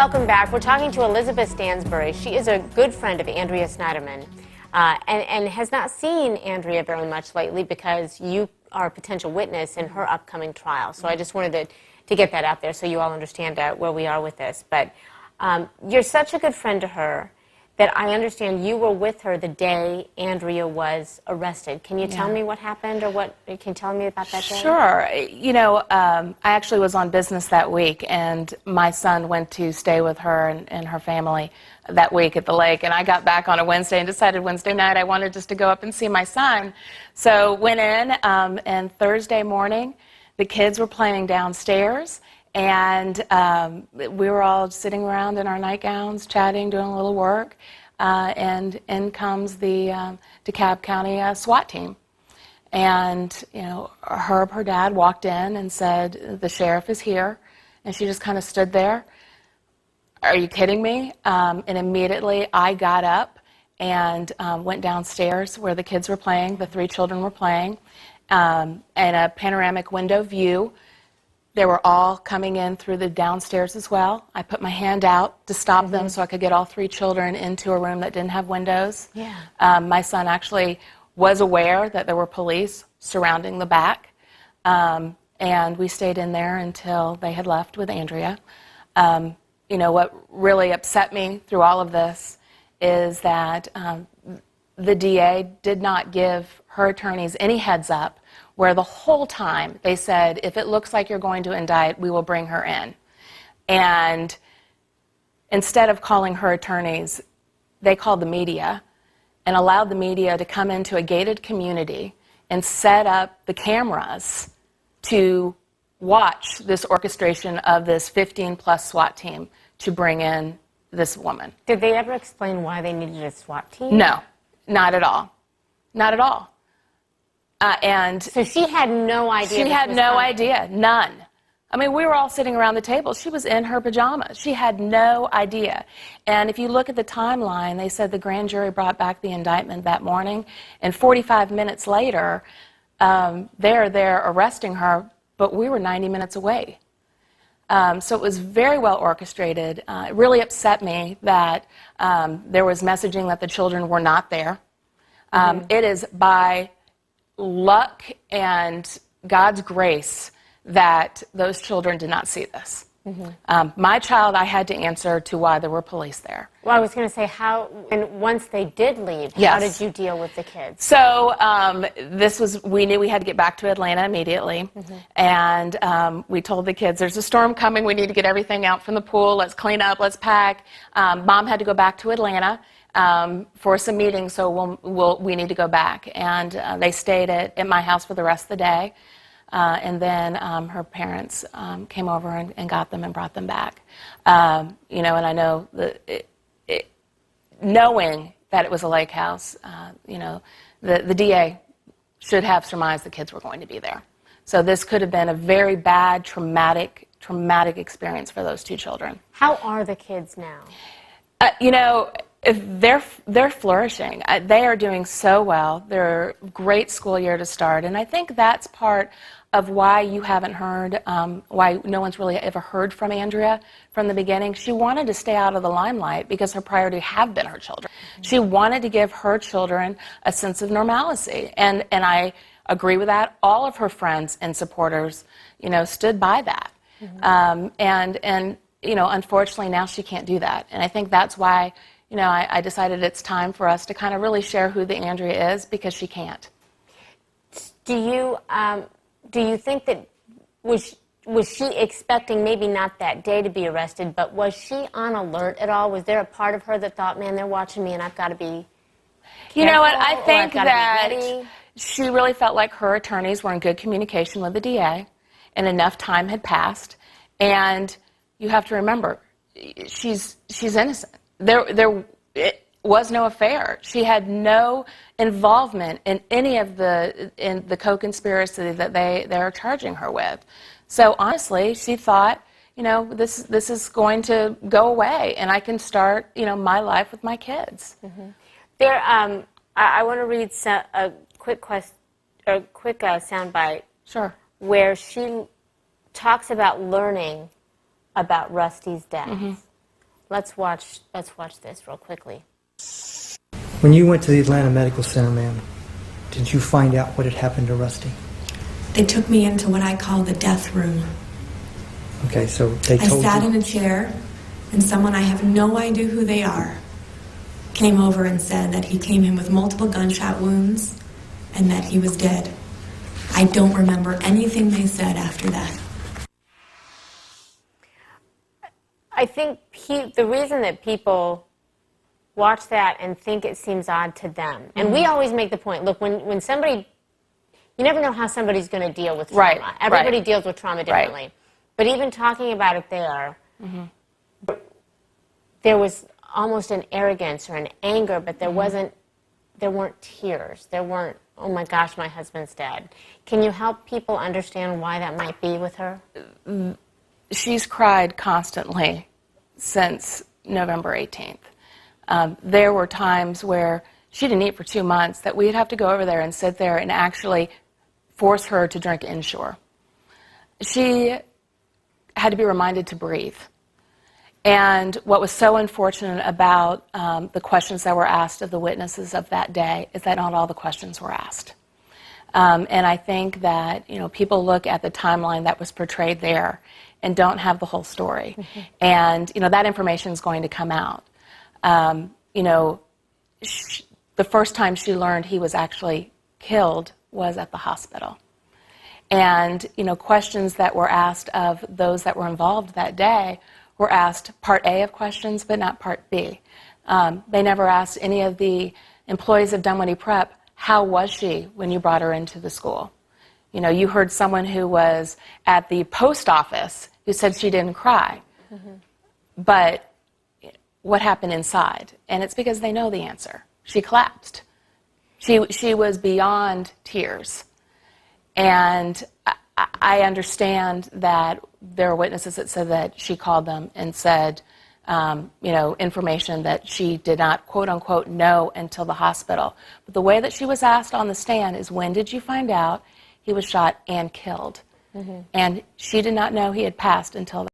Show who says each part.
Speaker 1: Welcome back. We're talking to Elizabeth Stansbury. She is a good friend of Andrea Sneiderman and has not seen Andrea very much lately because you are a potential witness in her upcoming trial. So I just wanted to get that out there so you all understand where we are with this. But you're such a good friend to her that I understand you were with her the day Andrea was arrested. Can you tell me what happened, or can you tell me about that day?
Speaker 2: Sure. You know, I actually was on business that week, and my son went to stay with her and her family that week at the lake, and I got back on a Wednesday and decided Wednesday night I wanted just to go up and see my son. So went in, and Thursday morning the kids were playing downstairs, and we were all sitting around in our nightgowns, chatting, doing a little work, and in comes the DeKalb County SWAT team. And, you know, her dad walked in and said, "The sheriff is here," and she just kind of stood there. "Are you kidding me?" And immediately I got up and went downstairs where the kids were playing, the 3 children were playing, and a panoramic window view. They were all coming in through the downstairs as well. I put my hand out to stop them so I could get all 3 children into a room that didn't have windows. My son actually was aware that there were police surrounding the back, and we stayed in there until they had left with Andrea. You know, what really upset me through all of this is that the DA did not give her attorneys any heads up, where the whole time they said, if it looks like you're going to indict, we will bring her in. And instead of calling her attorneys, they called the media and allowed the media to come into a gated community and set up the cameras to watch this orchestration of this 15-plus SWAT team to bring in this woman.
Speaker 1: Did they ever explain why they needed a SWAT team?
Speaker 2: No, not at all. Not at all. And
Speaker 1: so she had no idea.
Speaker 2: She had no idea, none. I mean, we were all sitting around the table. She was in her pajamas. She had no idea. And if you look at the timeline, they said the grand jury brought back the indictment that morning, and 45 minutes later, they're arresting her, but we were 90 minutes away. So it was very well orchestrated. It really upset me that there was messaging that the children were not there. It is by luck and God's grace that those children did not see this. My child, I had to answer to why there were police there.
Speaker 1: Well, I was going to say, and once they did leave, how did you deal with the kids?
Speaker 2: So we knew we had to get back to Atlanta immediately, and we told the kids, there's a storm coming, we need to get everything out from the pool, let's clean up, let's pack. Mom had to go back to Atlanta for some meetings, so we need to go back. And they stayed at my house for the rest of the day. And then her parents came over and got them and brought them back. You know, and I know knowing that it was a lake house, you know, the DA should have surmised the kids were going to be there. So this could have been a very bad, traumatic experience for those 2 children.
Speaker 1: How are the kids now?
Speaker 2: You know, they're flourishing. They are doing so well. They're a great school year to start, and I think that's part of why you haven't heard, why no one's really ever heard from Andrea from the beginning. She wanted to stay out of the limelight because her priority have been her children. She wanted to give her children a sense of normalcy, and I agree with that. All of her friends and supporters, you know, stood by that. And you know, unfortunately now she can't do that, and I think that's why, you know, I decided it's time for us to kind of really share who the Andrea is, because she can't.
Speaker 1: Do you think that was she expecting, maybe not that day to be arrested, but was she on alert at all? Was there a part of her that thought, man, they're watching me and I've got to be careful,
Speaker 2: you know what, I think that she really felt like her attorneys were in good communication with the DA, and enough time had passed. And you have to remember, she's innocent. It was no affair. She had no involvement in any of the co-conspiracy that they're charging her with. So honestly, she thought, you know, this is going to go away, and I can start, you know, my life with my kids.
Speaker 1: I want to read a quick soundbite.
Speaker 2: Sure.
Speaker 1: Where she talks about learning about Rusty's death. Let's watch this real quickly.
Speaker 3: When you went to the Atlanta Medical Center, ma'am, did you find out what had happened to Rusty?
Speaker 4: They took me into what I call the death room.
Speaker 3: Okay, so they told
Speaker 4: I sat
Speaker 3: you...
Speaker 4: in a chair, and someone, I have no idea who they are, came over and said that he came in with multiple gunshot wounds and that he was dead. I don't remember anything they said after that.
Speaker 1: I think the reason that people watch that and think it seems odd to them, and we always make the point, look, when somebody, you never know how somebody's going to deal with trauma.
Speaker 2: Right,
Speaker 1: Everybody
Speaker 2: right.
Speaker 1: deals with trauma differently.
Speaker 2: Right.
Speaker 1: But even talking about it there was almost an arrogance or an anger, but there weren't tears. There weren't, oh my gosh, my husband's dead. Can you help people understand why that might be with her?
Speaker 2: She's cried constantly since November 18th. There were times where she didn't eat for 2 months that we'd have to go over there and sit there and actually force her to drink Ensure. She had to be reminded to breathe. And what was so unfortunate about the questions that were asked of the witnesses of that day is that not all the questions were asked. And I think that, people look at the timeline that was portrayed there and don't have the whole story. Mm-hmm. And, that information is going to come out. The first time she learned he was actually killed was at the hospital. And, questions that were asked of those that were involved that day were asked part A of questions, but not part B. They never asked any of the employees of Dunwoody Prep, how was she when you brought her into the school? You heard someone who was at the post office who said she didn't cry. Mm-hmm. But what happened inside? And it's because they know the answer. She collapsed. She was beyond tears. And I understand that there are witnesses that said that she called them and said, information that she did not, quote unquote, know until the hospital. But the way that she was asked on the stand is, when did you find out he was shot and killed? Mm-hmm. And she did not know he had passed until